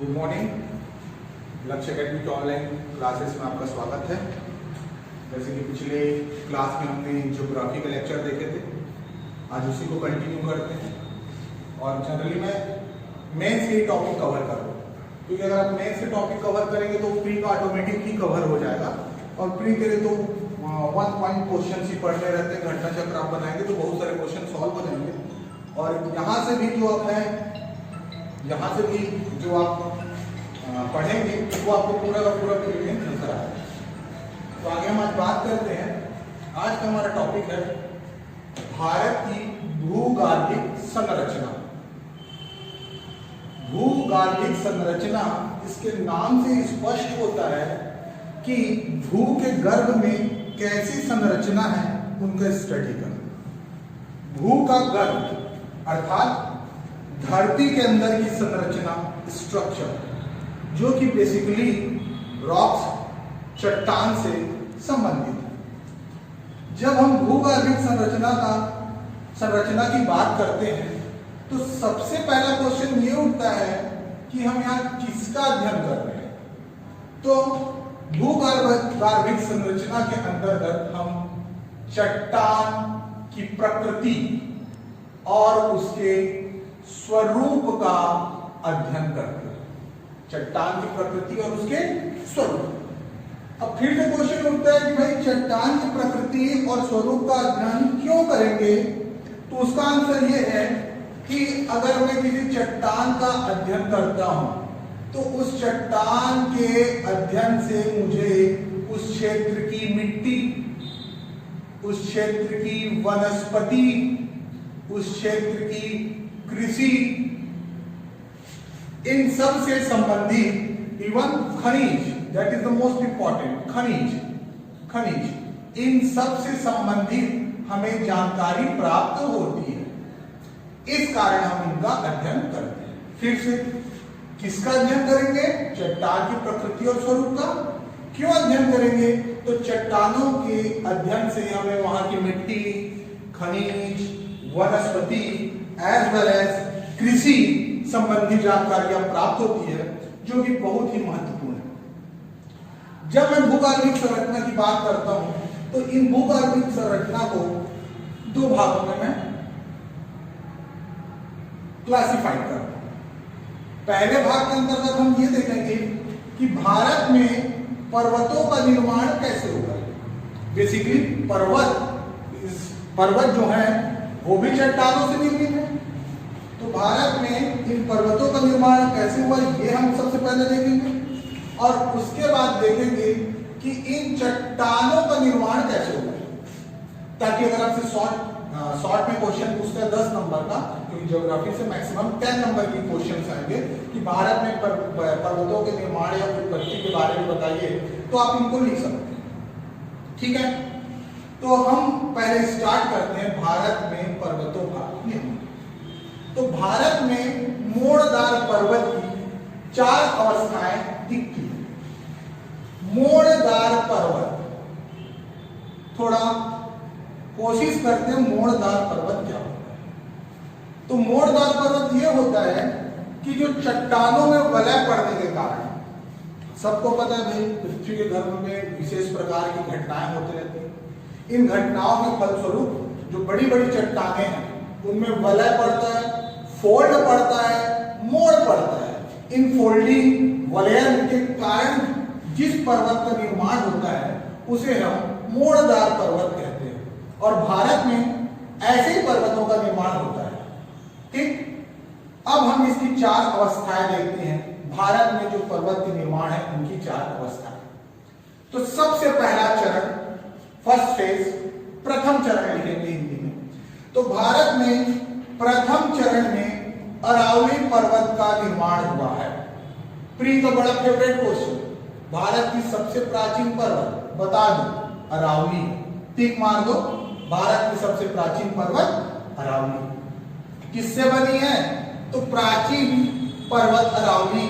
Good morning. लक्ष्य academy के online classes में आपका स्वागत है। जैसे कि पिछले क्लास में हमने ज्योग्राफी के लेक्चर देखे थे, आज उसी को कंटिन्यू करते हैं। और जनरली मैं मेन से ही टॉपिक कवर करूँ, क्योंकि अगर आप मेन से टॉपिक कवर करेंगे तो प्री का ऑटोमेटिक ही कवर हो जाएगा। और प्री के लिए तो 1 पॉइंट क्वेश्चन ही पढ़ने रहते हैं। घटना चक्र आप बनाएंगे तो बहुत सारे क्वेश्चन सॉल्व हो जाएंगे। और यहाँ से भी जो आप है, यहाँ से भी जो आप पढ़ेंगे वो आपको पूरा का पूरा पीरियड नजर आएगा। तो आगे हम आज बात करते हैं। आज का हमारा टॉपिक है भारत की भूगर्भिक संरचना। भूगर्भिक संरचना, इसके नाम से स्पष्ट होता है कि भू के गर्भ में कैसी संरचना है उनका स्टडी करना। भू का गर्भ अर्थात धरती के अंदर की संरचना, स्ट्रक्चर, जो कि बेसिकली रॉक्स, चट्टान से संबंधित है। जब हम भूगर्भिक संरचना की बात करते हैं तो सबसे पहला क्वेश्चन ये उठता है कि हम यहाँ किसका अध्ययन कर रहे हैं। तो भूगर्भिक संरचना के अंतर्गत हम चट्टान की प्रकृति और उसके स्वरूप का अध्ययन करते हैं। चट्टान की प्रकृति और उसके स्वरूप। अब फिर से क्वेश्चन उठता है कि भाई चट्टान की प्रकृति और स्वरूप का अध्ययन क्यों करेंगे। तो उसका आंसर ये है कि अगर मैं किसी चट्टान का अध्ययन करता हूं तो उस चट्टान के अध्ययन से मुझे उस क्षेत्र की मिट्टी, उस क्षेत्र की वनस्पति, उस क्षेत्र की कृषि, इन सब से संबंधित, इवन खनिज, that is the most important, खनिज, इन सब से संबंधित हमें जानकारी प्राप्त होती है। इस कारण हम इनका अध्ययन करते हैं। फिर से किसका अध्ययन करेंगे? चट्टान की प्रकृति और स्वरूप का। क्यों अध्ययन करेंगे? तो चट्टानों के अध्ययन से हमें वहां की मिट्टी, खनिज, वनस्पति एज वेल एज कृषि संबंधी जानकारियां प्राप्त होती है, जो कि बहुत ही महत्वपूर्ण है। जब मैं भूगर्भिक संरचना की बात करता हूं तो इन भूगर्भिक संरचना को दो भागों में मैं क्लासिफाई करता हूं। पहले भाग के अंतर्गत हम ये देखेंगे कि भारत में पर्वतों का निर्माण कैसे होगा। बेसिकली पर्वत जो है वो भी चट्टानों से निर्मित है। तो भारत में इन पर्वतों का निर्माण कैसे हुआ, ये हम सबसे पहले देखेंगे। और उसके बाद देखेंगे कि इन चट्टानों का निर्माण कैसे हुआ, ताकि अगर आपसे शॉर्ट में क्वेश्चन पूछता है 10 नंबर का, क्योंकि ज्योग्राफी से मैक्सिमम 10 नंबर की क्वेश्चन आएंगे कि भारत में पर्वतों के निर्माण या उत्पत्ति के बारे में बताइए, तो आप इनको लिख सकते हैं। ठीक है, तो हम पहले स्टार्ट करते हैं भारत में पर्वतों का निर्माण। तो भारत में मोड़दार पर्वत की 4 अवस्थाएं दिखती हैं। मोड़दार पर्वत, थोड़ा कोशिश करते हैं मोड़दार पर्वत क्या होता है। तो मोड़दार पर्वत यह होता है कि जो चट्टानों में वलय पड़ने के कारण, सबको पता है भाई पृथ्वी के गर्भ में विशेष प्रकार की घटनाएं होती रहती हैं। इन घटनाओं के फलस्वरूप जो बड़ी बड़ी चट्टानें हैं उनमें वलय पड़ता है, फोल्ड पड़ता है, मोड़ पड़ता है। इन फोल्डिंग वलयन के कारण जिस पर्वत का निर्माण होता है उसे हम मोड़दार पर्वत कहते हैं। और भारत में ऐसे ही पर्वतों का निर्माण होता है। ठीक, अब हम इसकी 4 अवस्थाएं देखते हैं। भारत में जो पर्वत के निर्माण है उनकी 4 अवस्थाएं। तो सबसे पहला चरण, फर्स्ट फेज, प्रथम चरण लिखेंगे हिंदी में। तो भारत में प्रथम चरण में अरावली पर्वत का निर्माण हुआ है। प्री का बड़ा फेवरेट क्वेश्चन, भारत की सबसे प्राचीन पर्वत बता दो, अरावली। टिक मार दो, भारत की सबसे प्राचीन पर्वत अरावली। किससे बनी है? तो प्राचीन पर्वत अरावली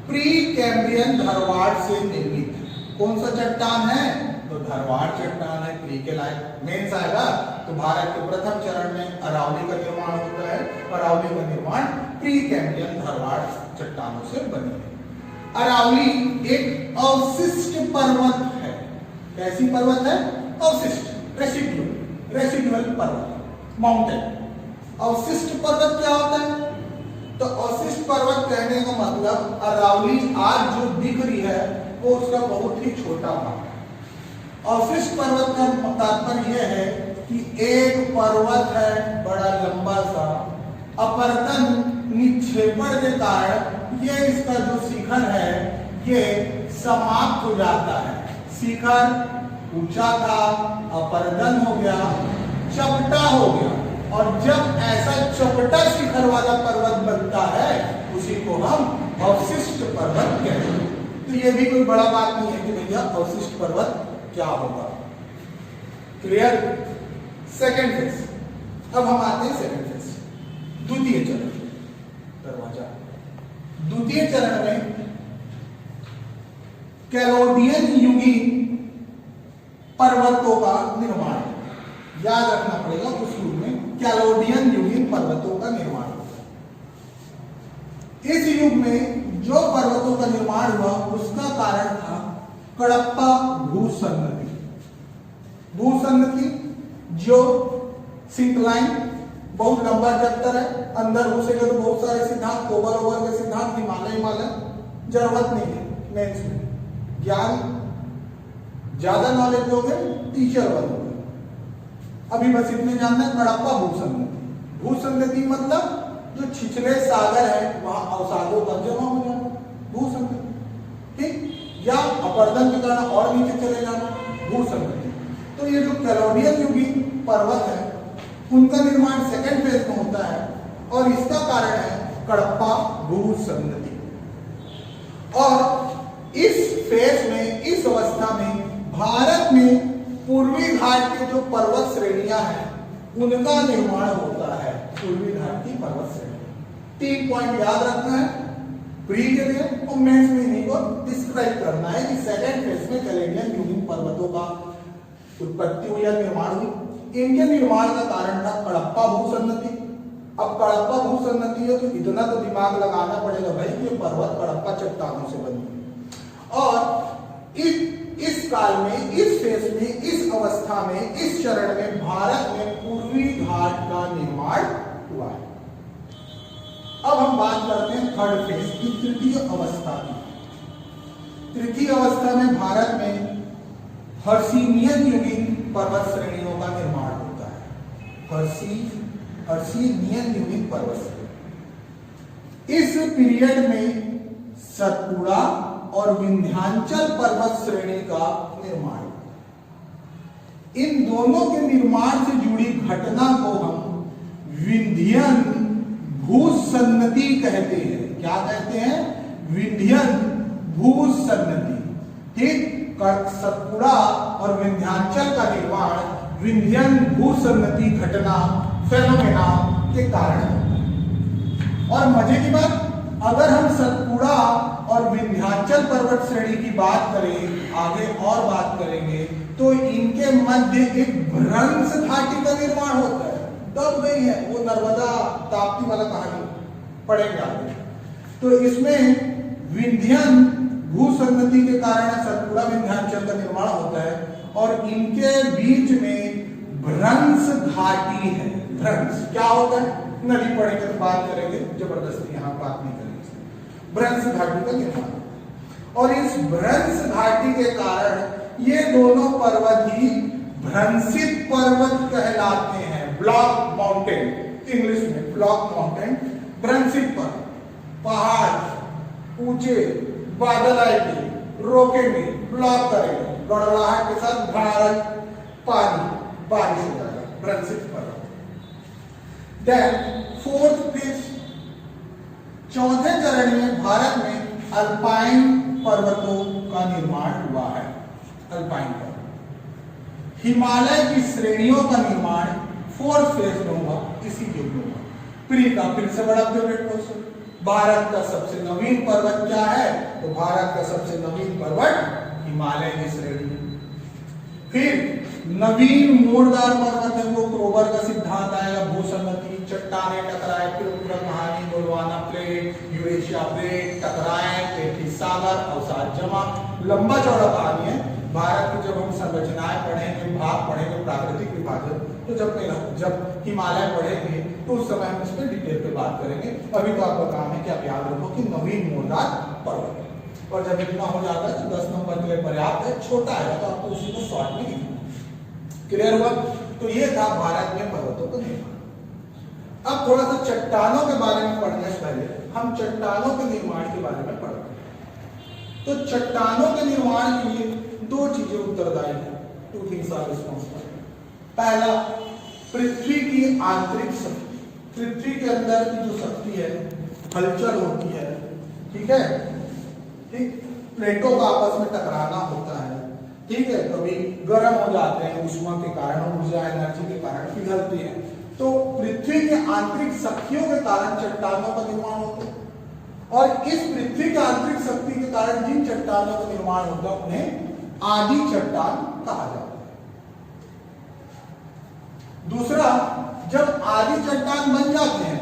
प्री कैम्ब्रियन धरवाड़ से निर्मित है। कौन सा चट्टान है? तो भरवाड़ चट्टान है, प्री के लायक मेंस आएगा। तो भारत के प्रथम चरण में अरावली का निर्माण होता है। अरावली का निर्माण प्री कैम्ब्रियन भरवाड़ चट्टानों से बनी है। अरावली एक अवशिष्ट पर्वत है। कैसी पर्वत है? अवशिष्ट, रेसिडुअल पर्वत, माउंटेन। अवशिष्ट पर्वत क्या होता है? तो अवशिष्ट पर्वत कहने का मतलब अरावली आज जो दिख रही है वो उसका बहुत ही छोटा भाग है। अवशिष्ट पर्वत का तात्पर्य यह है कि एक पर्वत है बड़ा लंबा सा, अपरदन निक्षेपण के कारण ये इसका जो शिखर है ये समाप्त हो जाता है। शिखर ऊंचा था, अपरदन हो गया, चपटा हो गया, और जब ऐसा चपटा शिखर वाला पर्वत बनता है उसी को हम अवशिष्ट पर्वत कहते हैं। तो ये भी कोई बड़ा बात नहीं है कि भैया अवशिष्ट पर्वत क्या होगा। क्लियर? Second phase. अब हम आते हैं सेकंड फेज, द्वितीय चरण। दरवाजा द्वितीय चरण में कैलोडियन युगीन पर्वतों का निर्माण, याद रखना पड़ेगा उस युग में कैलोडियन युगीन पर्वतों का निर्माण होता है। इस युग में जो पर्वतों का निर्माण हुआ उसका कारण था कडप्पा भूसन्नति। भूसन्नति जो सिंक्लाइन बहुत लंबा चैप्टर है, अंदर घुसेगा तो बहुत सारे सिद्धांत, ओवर के सिद्धांत, हिमालय जरूरत नहीं है मेंस में। ज्ञान ज्यादा नॉलेज दोगे टीचर बनोगे। अभी बस इतने जानना है, कडप्पा भूसन्नति। भूसन्नति मतलब जो छिछले सागर है वहां अवसादों का जमा हो जाना, भूसन्नति। ठीक? या अपरदन के कारण और नीचे चले जाना, भूसन्नति। तो ये जो कैलोडियन युगीन पर्वत है उनका निर्माण सेकंड फेज में होता है और इसका कारण है कडप्पा भूसन्नति। और इस फेज में, इस अवस्था में भारत में पूर्वी घाट के जो पर्वत श्रेणियां हैं उनका निर्माण होता है। पूर्वी घाट की पर्वत श्रेणी। 3 पॉइंट याद रखना है प्री के लिए और मेंस में इन्हीं को डिस्क्राइब करना है कि सेकंड फेज में कैलेडियन युगीन पर्वतों का उत्पत्ति हुई या निर्माण हुई। इनके निर्माण का कारण था कडप्पा भूसन्नति। अब कडप्पा भूसन्नति है तो इतना तो दिमाग लगाना पड़ेगा भाई कि पर्वत कडप्पा चट्टानों से बनी। और इस काल में, इस फेज में, इस अवस्था में, इस चरण में भारत में पूर्वी घाट का निर्माण हुआ है। अब हम बात करते हैं थर्ड फेज की, तृतीय अवस्था की। तृतीय अवस्था में भारत में हर्षियन युगीन पर्वत श्रेणियों का निर्माण होता है। हर्षियन युगीन पर्वत श्रेणी। इस पीरियड में सतपुड़ा और विंध्याचल पर्वत श्रेणी का निर्माण। इन दोनों के निर्माण से जुड़ी घटना को हम विंध्यन भूसन्नति कहते हैं। क्या कहते हैं? विंध्यन भूसन्नति। ठीक? सतपुड़ा और विंध्याचल का निर्माण विंध्यन भूसन्नति घटना, फेनोमेना के कारण। और मजे की बात, अगर हम सतपुड़ा और विंध्याचल पर्वत श्रेणी की बात करें, आगे और बात करेंगे, तो इनके मध्य एक भ्रंश घाटी का निर्माण होता है। दब गई है वो नर्मदा ताप्ती वाला कहानी पढ़ेंगे आगे। तो इसमें विंध्यन भूसन्नति के कारण सतपुड़ा विंध्याचल का निर्माण होता है और इनके बीच में भ्रंश घाटी है। भ्रंश क्या होता है? नदी पढ़ेंगे तो बात करेंगे, जबरदस्ती यहां बात नहीं करेंगे। भ्रंश घाटी का निर्माण, और इस भ्रंश घाटी के कारण ये दोनों पर्वत ही भ्रंशित पर्वत कहलाते हैं। ब्लॉक माउंटेन, इंग्लिश में ब्लॉक माउंटेन, भ्रंशित पर्वत। पहाड़ ऊंचे, बादल आएंगे, रोकेंगे, ब्लॉक करेंगे, गड़गड़ाहट के साथ भारत पानी बारिश हो जाएगा, भ्रंशित पर्वत। फोर्थ फेज, चौथे चरण में भारत में अल्पाइन पर्वतों का निर्माण हुआ है। अल्पाइन पर्वत, हिमालय की श्रेणियों का निर्माण फोर्थ फेज में हुआ, इसी युग में हुआ। प्री का फिर से बड़ा फेवरेट क्वेश्चन, भारत का सबसे नवीन पर्वत क्या है? तो भारत का सबसे नवीन पर्वत हिमालय की श्रेणी। फिर नवीन मोड़दार पर्वत है वो क्रोबर का सिद्धांत आएगा, भूसंगति, चट्टाने टकराए, फिर पूरा कहानी गोंडवाना प्लेट, यूरेशिया प्लेट टकराए, पेटी सागर, अवसाद जमा, लंबा चौड़ा कहानी है। भारत की जब हम संरचनाएं पढ़ेंगे, भाग पढ़ेंगे, प्राकृतिक विभाजन, तो जब हिमालय पढ़ेंगे तो उस समय हम इस पर डिटेल पे बात करेंगे। अभी तो आपका काम है कि आप याद रखो कि नवीन मोड़दार पर्वत, और जब इतना हो जाता है तो 10 नंबर के लिए पर्याप्त है, छोटा है तो आपको उसी को शॉर्ट में लिखना। क्लियर हुआ? तो ये था भारत में पर्वतों का निर्माण। अब थोड़ा सा चट्टानों के बारे में पढ़ने से पहले हम चट्टानों के निर्माण के बारे में पढ़ते हैं। तो चट्टानों के निर्माण के लिए दो चीजें उत्तरदायी हैं, टू थिंग्स आर रिस्पॉन्सिबल। पहला, पृथ्वी की आंतरिक शक्ति, पृथ्वी के अंदर की जो शक्ति है, हलचल होती है, ठीक है, ठीक, प्लेटों का आपस में टकराना होता है, ठीक है, कभी गर्म हो जाते हैं ऊष्मा के कारण, ऊर्जा एनर्जी के कारण पिघलती है, तो पृथ्वी के आंतरिक शक्तियों के कारण चट्टानों का निर्माण होता है। और इस पृथ्वी के आंतरिक शक्ति के कारण जिन चट्टानों का निर्माण होता है उन्हें आदि चट्टान कहा जाता है। दूसरा, जब आदि चट्टान बन जाते हैं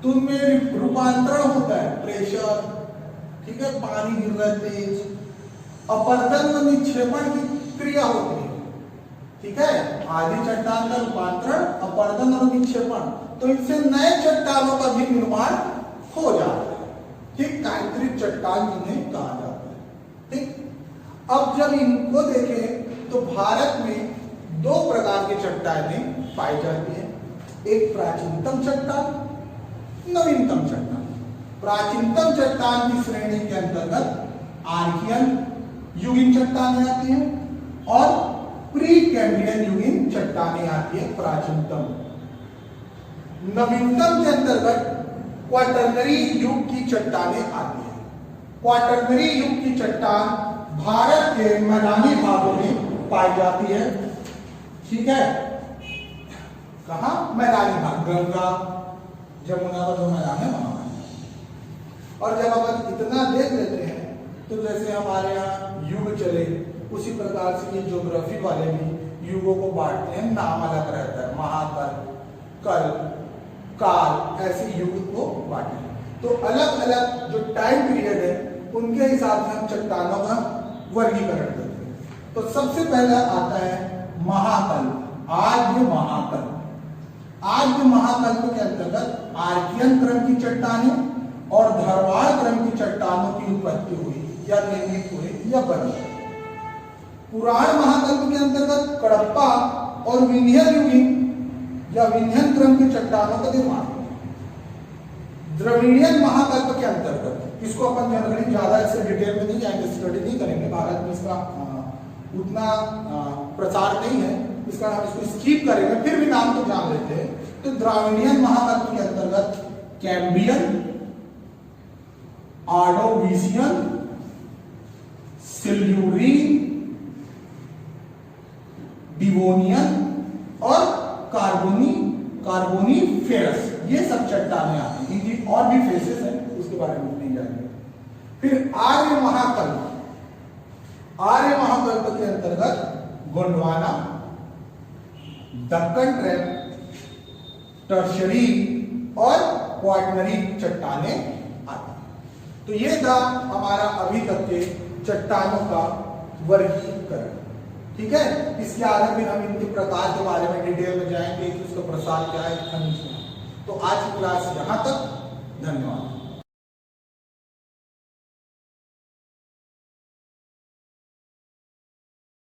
तो उनमें रूपांतरण होता है, प्रेशर, ठीक है, पानी गिर रहा है तेज, अपरदन व निक्षेपण की क्रिया होती है, ठीक है, आदि चट्टान का रूपांतरण, अपरदन और निक्षेपण, तो इनसे नए चट्टानों का भी निर्माण हो जाता है, ठीक, आंतरिक चट्टान जिन्हें कहा जाता है। ठीक, अब जब इनको देखें तो भारत में दो प्रकार की चट्टानें पाई जाती हैं, एक प्राचीनतम चट्टान, नवीनतम चट्टान। प्राचीनतम चट्टान की श्रेणी के अंतर्गत आर्कियन युगीन चट्टानें आती हैं और प्री कैम्ब्रियन युगीन चट्टानें आती है प्राचीनतम। नवीनतम के अंतर्गत क्वाटरनरी युग की चट्टानें आती हैं। क्वाटरनरी युग की चट्टान भारत के मैदानी भागों में पाई जाती है, ठीक है, कहां? मैदानी भाग, गंगा जमुना का जो मैदान है वहां। और जब अपन इतना देख लेते हैं तो जैसे हमारे यहाँ युग चले उसी प्रकार से ये ज्योग्राफी वाले भी युगों को बांटते हैं, नाम अलग रहता है, महाकाल, कल, काल, ऐसे युग को बांटे हैं। तो अलग अलग जो टाइम पीरियड है उनके हिसाब से हम चट्टानों का वर्गीकरण करते हैं। तो सबसे पहला आता है महाकल्प, आद्य महाकल्प। आद्य महाकल्प के अंतर्गत आर्कियन क्रम की चट्टानें और धरवाड़ क्रम की चट्टानों की उत्पत्ति हुई या निर्मित हुई या बनी। पुराण महाकल्प के अंतर्गत कडप्पा और विंध्य युगीन या विंध्यन क्रम की चट्टानों का निर्माण। द्रविड़ियन महाकल्प के अंतर्गत, इसको अपन जनरली ज्यादा इससे डिटेल में नहीं जाएंगे, स्टडी नहीं करेंगे, भारत में इसका उतना प्रचार नहीं है, इस कारण हम इसको स्किप करेंगे, फिर भी नाम तो जान लेते हैं। तो द्राविडियन महाकल्प के अंतर्गत कैम्ब्रियन, आर्डोविशियन, सिल्यूरिन, डिवोनियन और कार्बोनीफेरस, ये सब चट्टानें आती हैं। इनकी और भी फेसेस हैं, उसके बारे में नहीं जाएंगे। फिर आर्य महाकल्प, आर्य महाकल्प के अंतर्गत गोंडवाना, दक्कन ट्रैप, टर्शरी और क्वाटरनरी चट्टानें आती हैं। तो ये था हमारा अभी तक के चट्टानों का वर्गीकरण, ठीक है। इसके आगे फिर हम इनके प्रकार के बारे में डिटेल में जाएंगे कि उसका प्रसार क्या है, खनिज क्या है। तो आज की क्लास यहां तक, धन्यवाद।